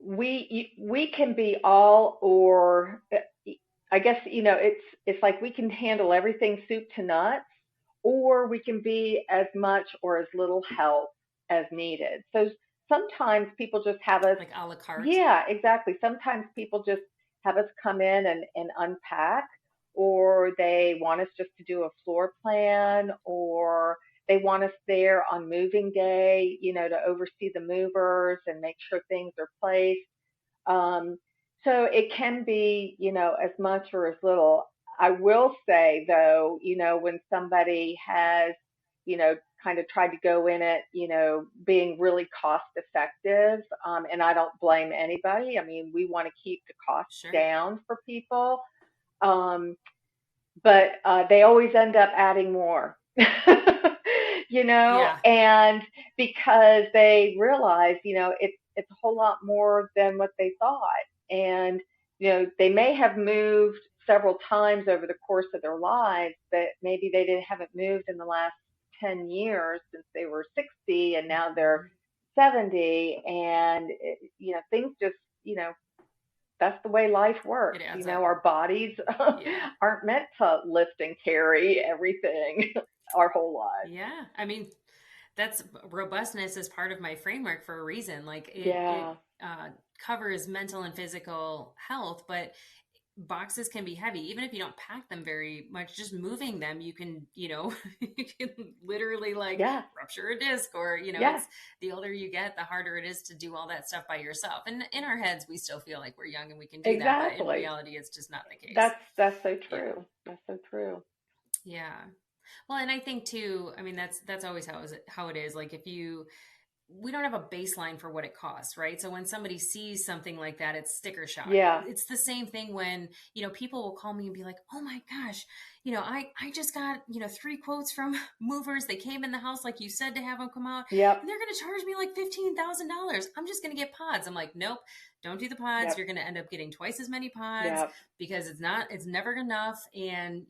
we can be all, or I guess, it's like we can handle everything soup to nuts, or we can be as much or as little help as needed. So sometimes people just have us, like a la carte. Yeah, exactly. Sometimes people just have us come in and unpack, or they want us just to do a floor plan, or they want us there on moving day, to oversee the movers and make sure things are placed. So it can be, as much or as little. I will say, though, when somebody has, kind of tried to go in it, being really cost effective, and I don't blame anybody. I mean, we want to keep the costs down for people, but they always end up adding more. And because they realize, it's a whole lot more than what they thought. And, they may have moved several times over the course of their lives, but maybe they haven't moved in the last 10 years since they were 60, and now they're 70. And, things just, that's the way life works. Our bodies aren't meant to lift and carry everything our whole lives. Yeah. I mean, that's robustness is part of my framework for a reason. Like it covers mental and physical health, but boxes can be heavy, even if you don't pack them very much. Just moving them, you can, you can literally rupture a disc, or, it's, the older you get, the harder it is to do all that stuff by yourself. And in our heads, we still feel like we're young and we can do that, but in reality, it's just not the case. That's so true. Yeah. That's so true. Yeah. Well, and I think too, I mean, that's always how it is. Like we don't have a baseline for what it costs, right? So when somebody sees something like that, it's sticker shock. Yeah. It's the same thing when, people will call me and be like, oh my gosh, I just got, 3 quotes from movers. They came in the house, like you said, to have them come out, Yep. and they're going to charge me like $15,000. I'm just going to get pods. I'm like, nope, don't do the pods. Yep. You're going to end up getting twice as many pods Yep. because it's never enough. And,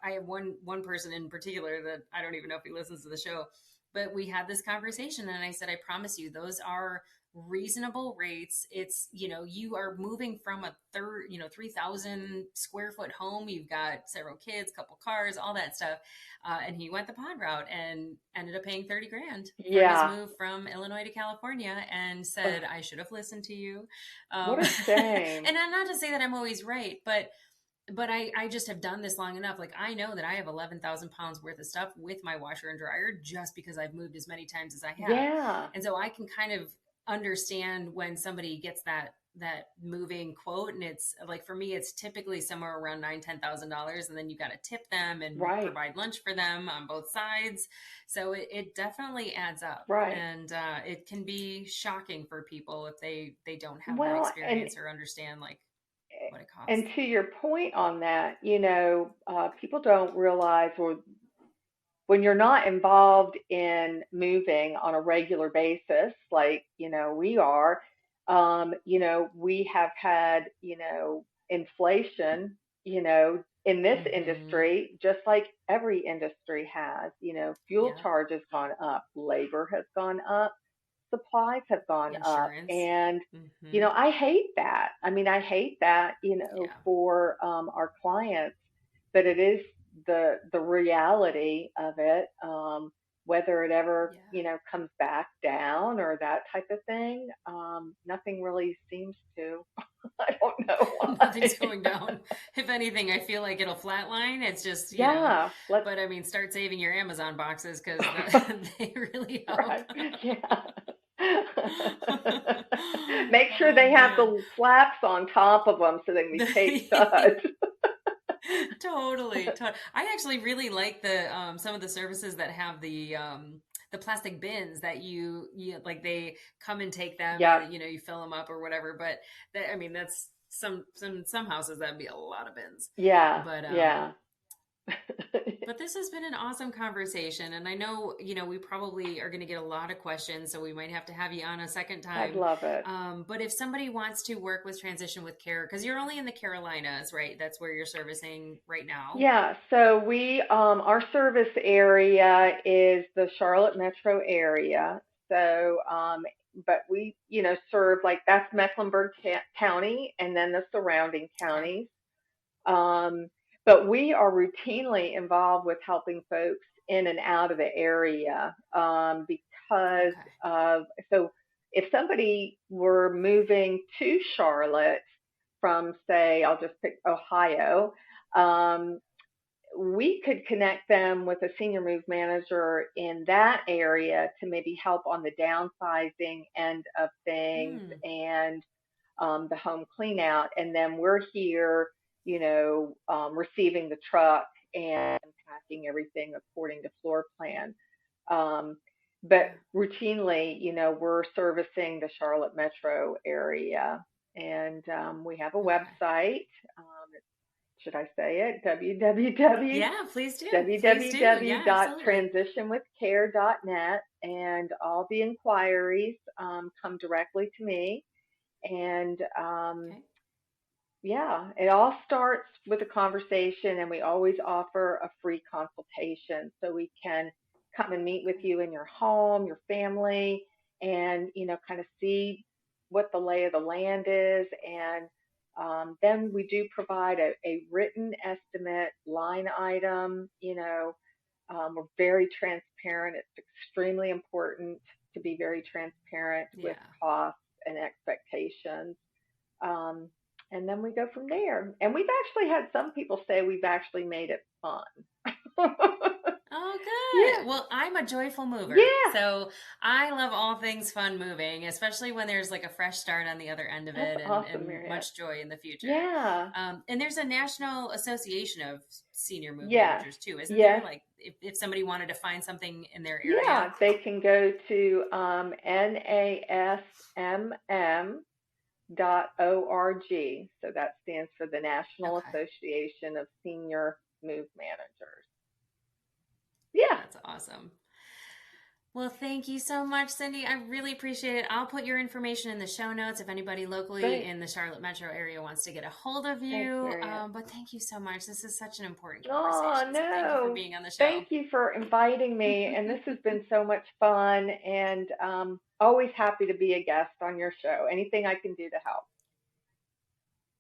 I have one person in particular that I don't even know if he listens to the show, but we had this conversation and I said, I promise you, those are reasonable rates. It's, you are moving from a 3,000 square foot home. You've got several kids, couple cars, all that stuff. And he went the pod route and ended up paying $30,000 for Yeah. his move from Illinois to California, and said, I should have listened to you. What a shame. And I'm not to say that I'm always right, but I just have done this long enough. Like, I know that I have 11,000 pounds worth of stuff with my washer and dryer just because I've moved as many times as I have. Yeah. And so I can kind of understand when somebody gets that moving quote. And it's like, for me, it's typically somewhere around $9,000-$10,000. And then you got to tip them and Right. provide lunch for them on both sides. So it definitely adds up. Right. And it can be shocking for people if they don't have Well, that experience or understand like what it costs. And to your point on that, people don't realize, or when you're not involved in moving on a regular basis, like, we are, we have had, inflation, in this industry, just like every industry has, fuel Yeah. charges gone up, labor has gone up, supplies have gone up, Insurance. and I hate that. I mean, I hate that, Yeah. for our clients, but it is the reality of it. Whether it ever, comes back down or that type of thing, nothing really seems to. I don't know why. Nothing's going down. If anything, I feel like it'll flatline. It's just, Yeah. but I mean, start saving your Amazon boxes because they really help. Right. Yeah. Make sure they have the flaps on top of them so they can be tape studs. Totally. I actually really like the some of the services that have the plastic bins that you like, they come and take them. Yeah. And, you fill them up or whatever. But I mean, that's some houses that'd be a lot of bins. Yeah. But yeah. But this has been an awesome conversation, and I know we probably are going to get a lot of questions, so we might have to have you on a second time. I'd love it. But if somebody wants to work with Transition with Care, because you're only in the Carolinas, right? That's where you're servicing right now. Yeah. So we our service area is the Charlotte metro area. So but we serve, like, that's Mecklenburg County and then the surrounding counties. But we are routinely involved with helping folks in and out of the area, because of, so if somebody were moving to Charlotte from, say, I'll just pick Ohio, we could connect them with a senior move manager in that area to maybe help on the downsizing end of things and the home clean out. And then we're here, receiving the truck and packing everything according to floor plan. But routinely, we're servicing the Charlotte metro area, and we have a website. Should I say it? www. Yeah, please do. www.transitionwithcare.net, and all the inquiries come directly to me. And yeah, it all starts with a conversation, and we always offer a free consultation, so we can come and meet with you in your home, your family, and kind of see what the lay of the land is. And then we do provide a written estimate, line item. We're very transparent. It's extremely important to be very transparent with costs and expectations. And then we go from there. And we've actually had some people say we've actually made it fun. Oh, good. Yeah. Well, I'm a joyful mover. Yeah. So I love all things fun moving, especially when there's like a fresh start on the other end of That's it awesome, and Mariette. much joy in the future. Yeah. And there's a National Association of Senior Move Yeah. Managers too, isn't Yes. there? Like if somebody wanted to find something in their Yeah. area. They can go to NASMM.org. So that stands for the National Okay. Association of Senior Move Managers. Yeah. That's awesome. Well, thank you so much, Cindy. I really appreciate it. I'll put your information in the show notes if anybody locally Great. in the Charlotte metro area wants to get a hold of Thanks, you. Mariette. But thank you so much. This is such an important Oh, conversation. So thank you for no. being on the show. Thank you for inviting me. And this has been so much fun. And always happy to be a guest on your show. Anything I can do to help.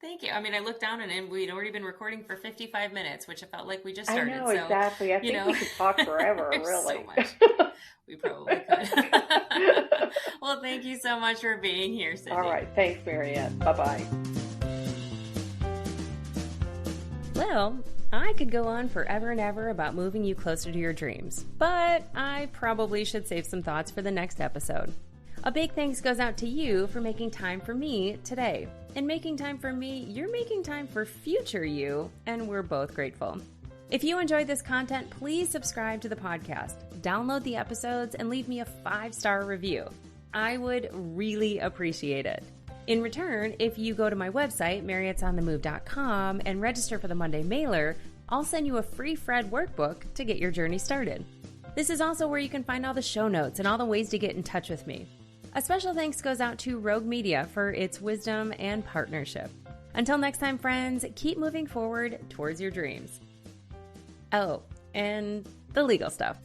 Thank you. I mean, I looked down and we'd already been recording for 55 minutes, which it felt like we just I started. know, So, exactly. I think we could talk forever, there's really. so much. We probably could. Well, thank you so much for being here, Cindy. All right. Thanks, Mariette. Bye-bye. Well, I could go on forever and ever about moving you closer to your dreams, but I probably should save some thoughts for the next episode. A big thanks goes out to you for making time for me today. And making time for me, you're making time for future you, and we're both grateful. If you enjoyed this content, please subscribe to the podcast, download the episodes, and leave me a 5-star review. I would really appreciate it. In return, if you go to my website, marriottsonthemove.com, and register for the Monday mailer, I'll send you a free Fred workbook to get your journey started. This is also where you can find all the show notes and all the ways to get in touch with me. A special thanks goes out to Rogue Media for its wisdom and partnership. Until next time, friends, keep moving forward towards your dreams. Oh, and the legal stuff.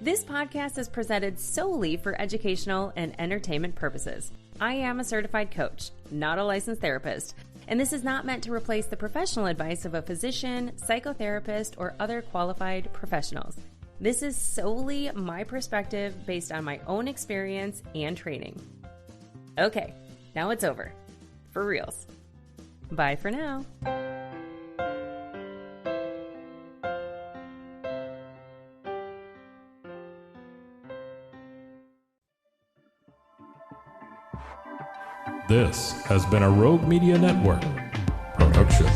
This podcast is presented solely for educational and entertainment purposes. I am a certified coach, not a licensed therapist, and this is not meant to replace the professional advice of a physician, psychotherapist, or other qualified professionals. This is solely my perspective based on my own experience and training. Okay, now it's over. For reals. Bye for now. This has been a Rogue Media Network production.